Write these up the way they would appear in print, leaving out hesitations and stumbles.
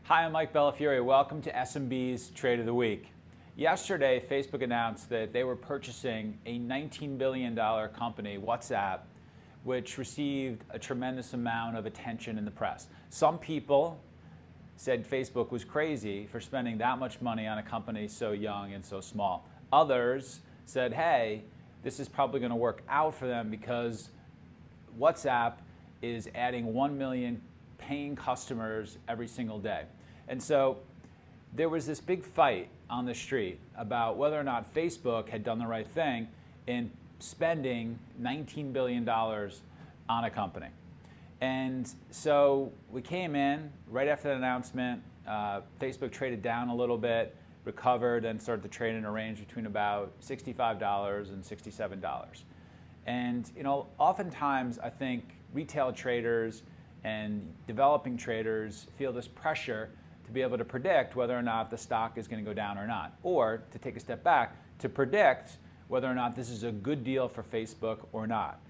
Hi, I'm Mike Bellafiore. Welcome to SMB's Trade of the Week. Yesterday, Facebook announced that they were purchasing a $19 billion company, WhatsApp, which received a tremendous amount of attention in the press. Some people said Facebook was crazy for spending that much money on a company so young and so small. Others said, hey, this is probably going to work out for them because WhatsApp is adding 1 million paying customers every single day. And so there was this big fight on the street about whether or not Facebook had done the right thing in spending $19 billion on a company. And so we came in right after the announcement. Facebook traded down a little bit, recovered, and started to trade in a range between about $65 and $67. And oftentimes I think retail traders and developing traders feel this pressure to be able to predict whether or not the stock is going to go down or not, or to take a step back to predict whether or not this is a good deal for Facebook or not,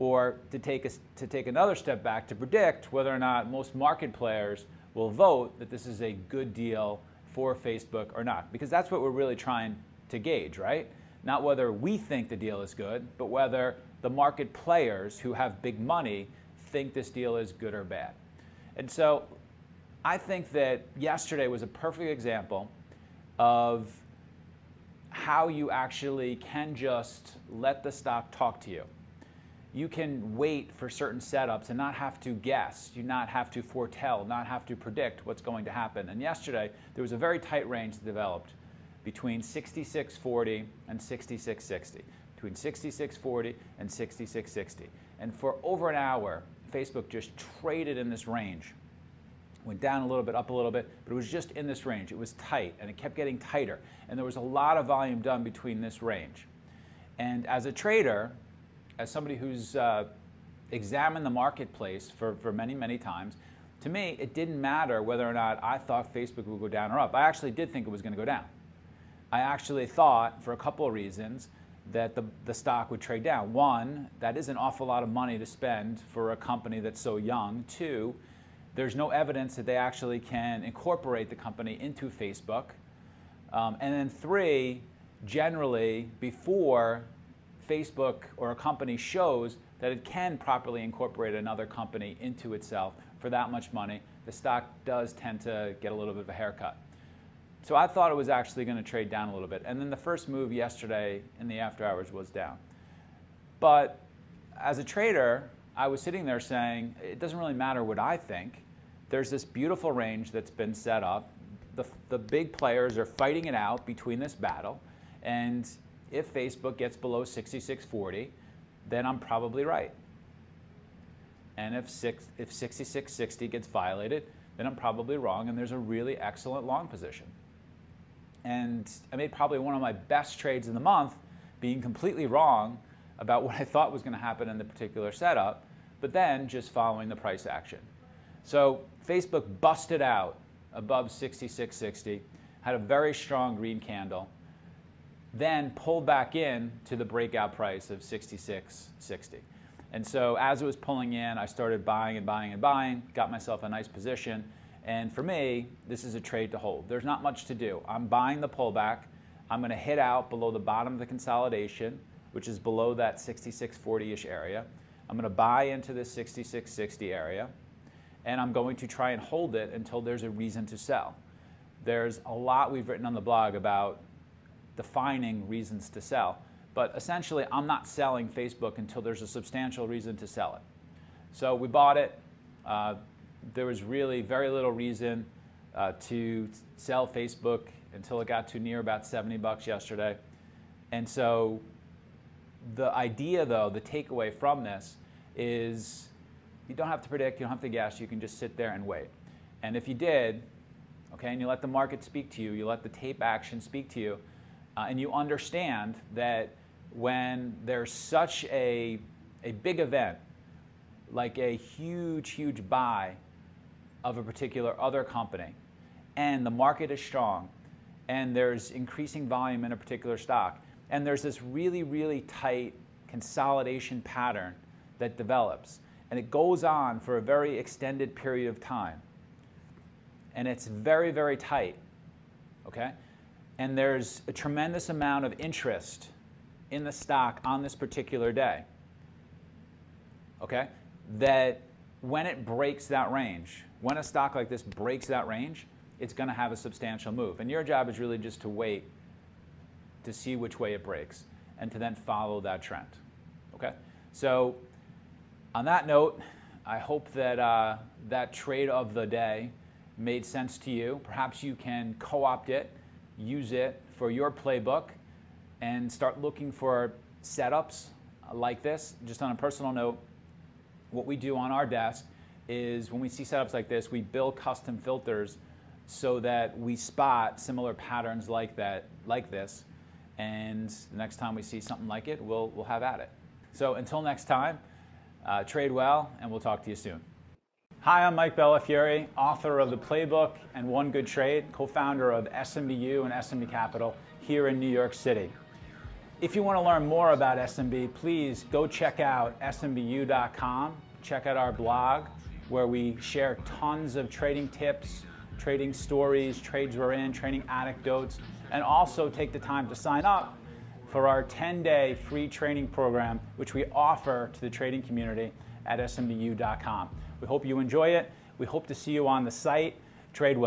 or to take another step back to predict whether or not most market players will vote that this is a good deal for Facebook or not, because that's what we're really trying to gauge, right? Not whether we think the deal is good, but whether the market players who have big money think this deal is good or bad. And so I think that yesterday was a perfect example of how you actually can just let the stock talk to you. You can wait for certain setups and not have to guess, you not have to foretell, not have to predict what's going to happen. And yesterday, there was a very tight range that developed between 66.40 and 66.60, between 66.40 and 66.60. And for over an hour, Facebook just traded in this range. Went down a little bit, up a little bit, but it was just in this range. It was tight, and it kept getting tighter. And there was a lot of volume done between this range. And as a trader, as somebody who's examined the marketplace for many, many times, to me, it didn't matter whether or not I thought Facebook would go down or up. I actually did think it was going to go down. I actually thought, for a couple of reasons, that the stock would trade down. One, that is an awful lot of money to spend for a company that's so young. Two, there's no evidence that they actually can incorporate the company into Facebook. And then three, generally, before Facebook or a company shows that it can properly incorporate another company into itself for that much money, the stock does tend to get a little bit of a haircut. So I thought it was actually going to trade down a little bit. And then the first move yesterday in the after hours was down. But as a trader, I was sitting there saying, it doesn't really matter what I think. There's this beautiful range that's been set up. The big players are fighting it out between this battle. And if Facebook gets below 66.40, then I'm probably right. And if 66.60 gets violated, then I'm probably wrong, and there's a really excellent long position. And I made probably one of my best trades in the month, being completely wrong about what I thought was going to happen in the particular setup, but then just following the price action. So Facebook busted out above 66.60, had a very strong green candle, then pulled back in to the breakout price of 66.60. And so as it was pulling in, I started buying and buying and buying, got myself a nice position. And for me, this is a trade to hold. There's not much to do. I'm buying the pullback. I'm going to hit out below the bottom of the consolidation, which is below that 66.40-ish area. I'm going to buy into this 66.60 area, and I'm going to try and hold it until there's a reason to sell. There's a lot we've written on the blog about defining reasons to sell, but essentially I'm not selling Facebook until there's a substantial reason to sell it. So we bought it. There was really very little reason to sell Facebook until it got to near about 70 bucks yesterday. And so the idea, though, the takeaway from this is you don't have to predict, you don't have to guess, you can just sit there and wait. And if you did, okay, and you let the market speak to you, you let the tape action speak to you, and you understand that when there's such a big event, like a huge buy of a particular other company, and the market is strong, and there's increasing volume in a particular stock, and there's this really tight consolidation pattern that develops, and it goes on for a very extended period of time. and it's very, very tight, okay? And there's a tremendous amount of interest in the stock on this particular day, okay? That when it breaks that range, when a stock like this breaks that range, it's going to have a substantial move. And your job is really just to wait to see which way it breaks and to then follow that trend, okay? So on that note, I hope that that trade of the day made sense to you. Perhaps you can co-opt it, use it for your playbook, and start looking for setups like this. Just on a personal note, what we do on our desk is when we see setups like this, we build custom filters so that we spot similar patterns like this, and the next time we see something like it, we'll have at it. So until next time, trade well, and we'll talk to you soon. Hi, I'm Mike Bellafiore, author of The Playbook and One Good Trade, co-founder of SMBU and SMB Capital here in New York City. If you want to learn more about SMB, please go check out smbu.com. Check out our blog where we share tons of trading tips, trading stories, trades we're in, trading anecdotes, and also take the time to sign up for our 10-day free training program, which we offer to the trading community at smbu.com. We hope you enjoy it. We hope to see you on the site. Trade well.